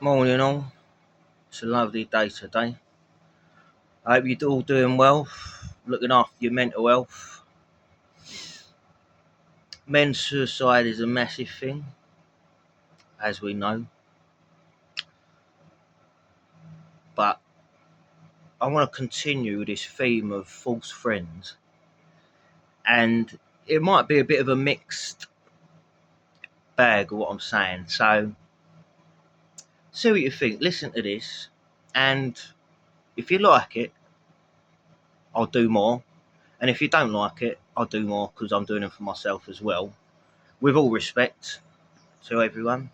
Morning all. It's a lovely day today. I hope you're all doing well, looking after your mental health. Men's suicide is a massive thing, as we know. But I want to continue with this theme of false friends. And it might be a bit of a mixed bag of what I'm saying. So see what you think. Listen to this. And if you like it, I'll do more. And if you don't like it, I'll do more because I'm doing it for myself as well. With all respect to everyone.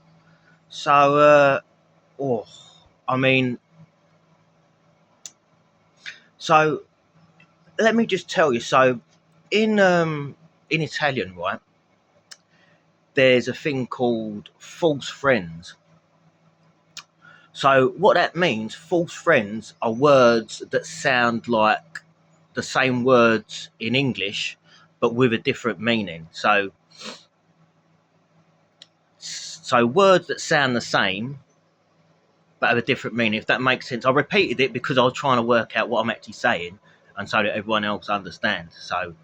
So, oh, I mean, so let me just tell you. So, in Italian, right, there's a thing called false friends. So, what that means, false friends are words that sound like the same words in English, but with a different meaning. So words that sound the same but have a different meaning, if that makes sense. I repeated it because I was trying to work out what I'm actually saying and so that everyone else understands. So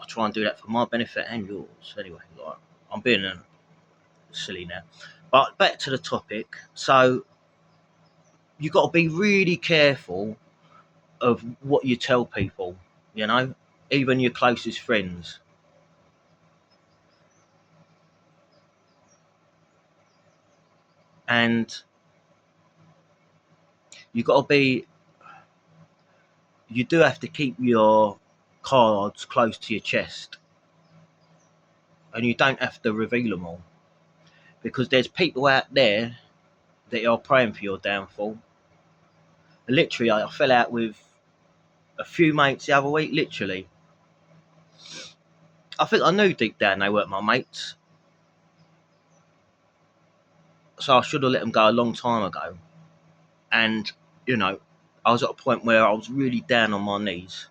I try and do that for my benefit and yours. Anyway, like, I'm being silly now. But back to the topic. So you've got to be really careful of what you tell people, you know, even your closest friends. And you got to be, you do have to keep your cards close to your chest. And you don't have to reveal them all. Because there's people out there that are praying for your downfall. Literally, I fell out with a few mates the other week, literally. I think I knew deep down they weren't my mates. So I should have let them go a long time ago. And, you know, I was at a point where I was really down on my knees.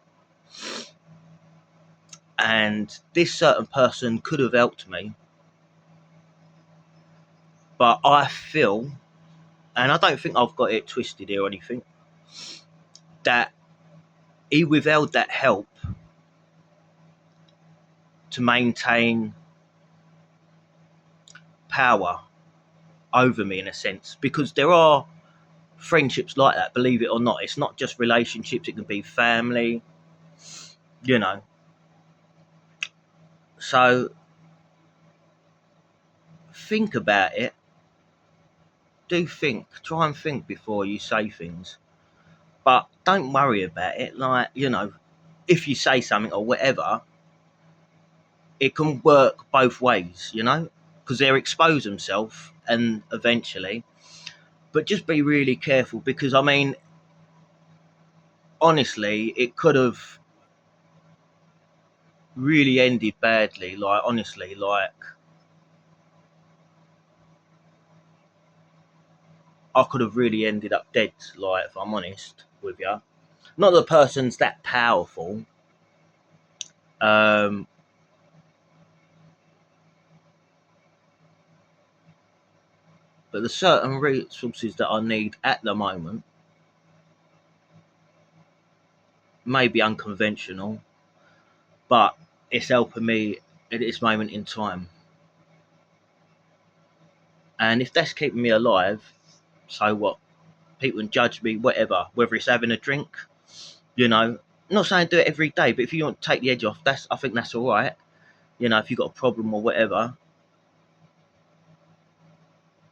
And this certain person could have helped me. But I feel, and I don't think I've got it twisted here or anything, that he withheld that help to maintain power over me in a sense, because there are friendships like that, believe it or not. It's not just relationships, it can be family, you know. So think about it. Try and think before you say things, but don't worry about it. Like, you know, if you say something or whatever, it can work both ways, you know, because they'll expose themselves and eventually. But just be really careful, because I mean, honestly, it could have really ended badly. Like, honestly, like, I could have really ended up dead, like, if I'm honest with you. Not that the person's that powerful, um, but there's certain resources that I need at the moment, maybe unconventional, but it's helping me at this moment in time. And if that's keeping me alive, so what? People can judge me, whatever, whether it's having a drink, you know. I'm not saying do it every day, but if you want to take the edge off, I think that's all right. You know, if you've got a problem or whatever.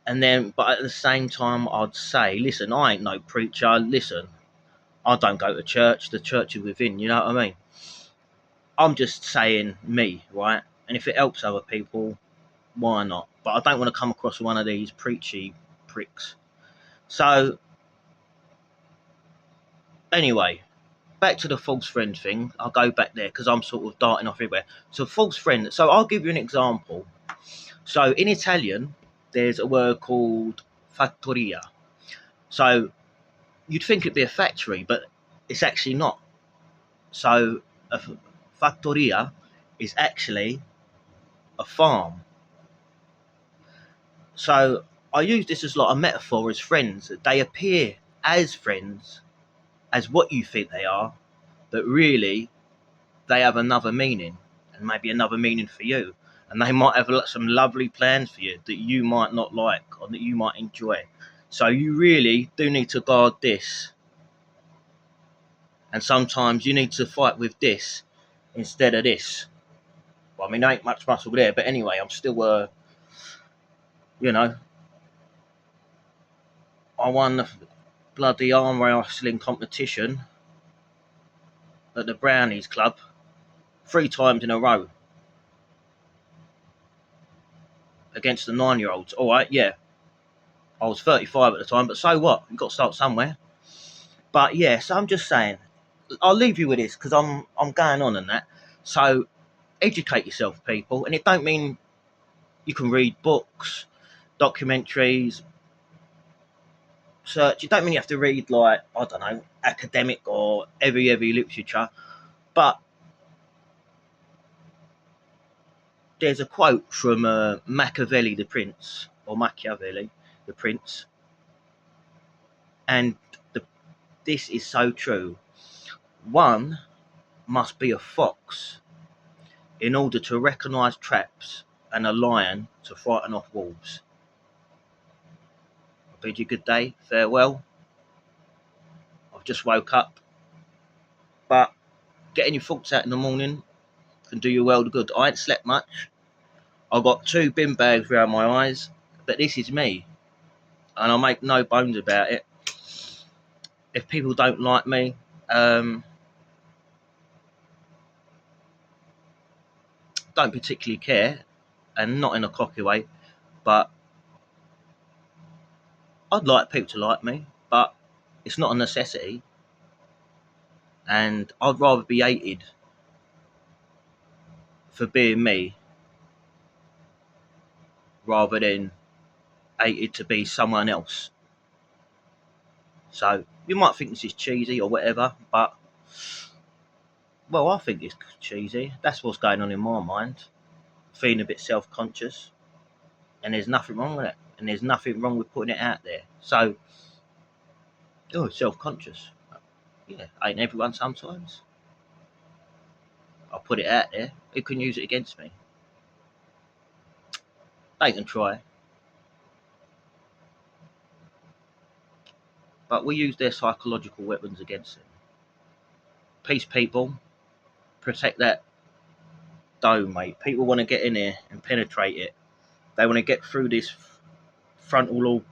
And then, but at the same time, I'd say, listen, I ain't no preacher. Listen, I don't go to church. The church is within. You know what I mean? I'm just saying me, right? And if it helps other people, why not? But I don't want to come across one of these preachy pricks. So anyway, back to the false friend thing. I'll go back there because I'm sort of darting off everywhere. So false friend. So I'll give you an example. So in Italian, there's a word called fattoria. So you'd think it'd be a factory, but it's actually not. So a fattoria is actually a farm. So I use this as like a metaphor as friends. They appear as friends, as what you think they are, but really they have another meaning, and maybe another meaning for you. And they might have some lovely plans for you that you might not like or that you might enjoy. So you really do need to guard this. And sometimes you need to fight with this instead of this. Well, I mean, there ain't much muscle there, but anyway, I'm still, you know, I won the bloody arm wrestling competition at the Brownies Club 3 times in a row against the 9-year-olds. All right, yeah, I was 35 at the time, but so what? You've got to start somewhere. But yeah, so I'm just saying, I'll leave you with this because I'm going on and that. So educate yourself, people, and it don't mean you can read books, documentaries, search. It don't mean you have to read like, I don't know, academic or heavy literature. But there's a quote from Machiavelli the Prince, and this is so true. One must be a fox in order to recognise traps, and a lion to frighten off wolves. I bid you good day, farewell. I've just woke up, but getting your thoughts out in the morning can do you well to good. I ain't slept much. I've got 2 bin bags around my eyes, but this is me, and I make no bones about it. If people don't like me, don't particularly care, and not in a cocky way, but I'd like people to like me, but it's not a necessity, and I'd rather be hated for being me rather than hated to be someone else. So you might think this is cheesy or whatever, but well, I think it's cheesy. That's what's going on in my mind. Feeling a bit self-conscious, and there's nothing wrong with it, and there's nothing wrong with putting it out there. So, self-conscious. Yeah, ain't everyone sometimes? I'll put it out there. Who can use it against me? They can try, but we use their psychological weapons against them. Peace, people. Protect that dome, mate. People want to get in there and penetrate it. They want to get through this frontal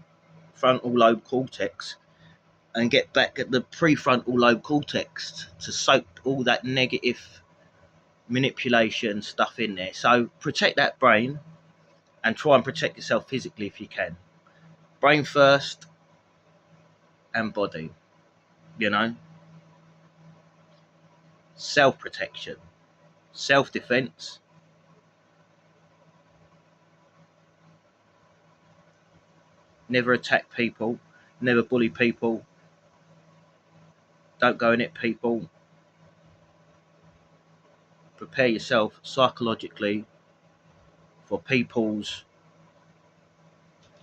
lobe cortex and get back at the prefrontal lobe cortex to soak all that negative manipulation stuff in there. So protect that brain and try and protect yourself physically if you can. Brain first and body, you know. Self-protection, self-defense. Never attack people, never bully people, don't go and hit people. Prepare yourself psychologically for people's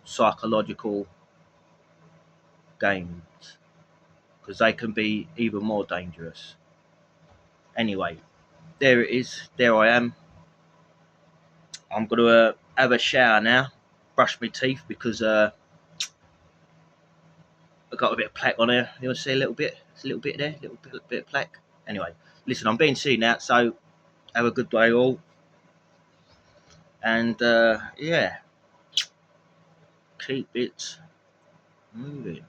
psychological games, because they can be even more dangerous. Anyway, there it is. There I am. I'm going to have a shower now, brush my teeth, because I've got a bit of plaque on here. You want to see a little bit? It's a little bit there, a little bit of plaque. Anyway, listen, I'm being seen now, so have a good day all. And yeah, keep it moving.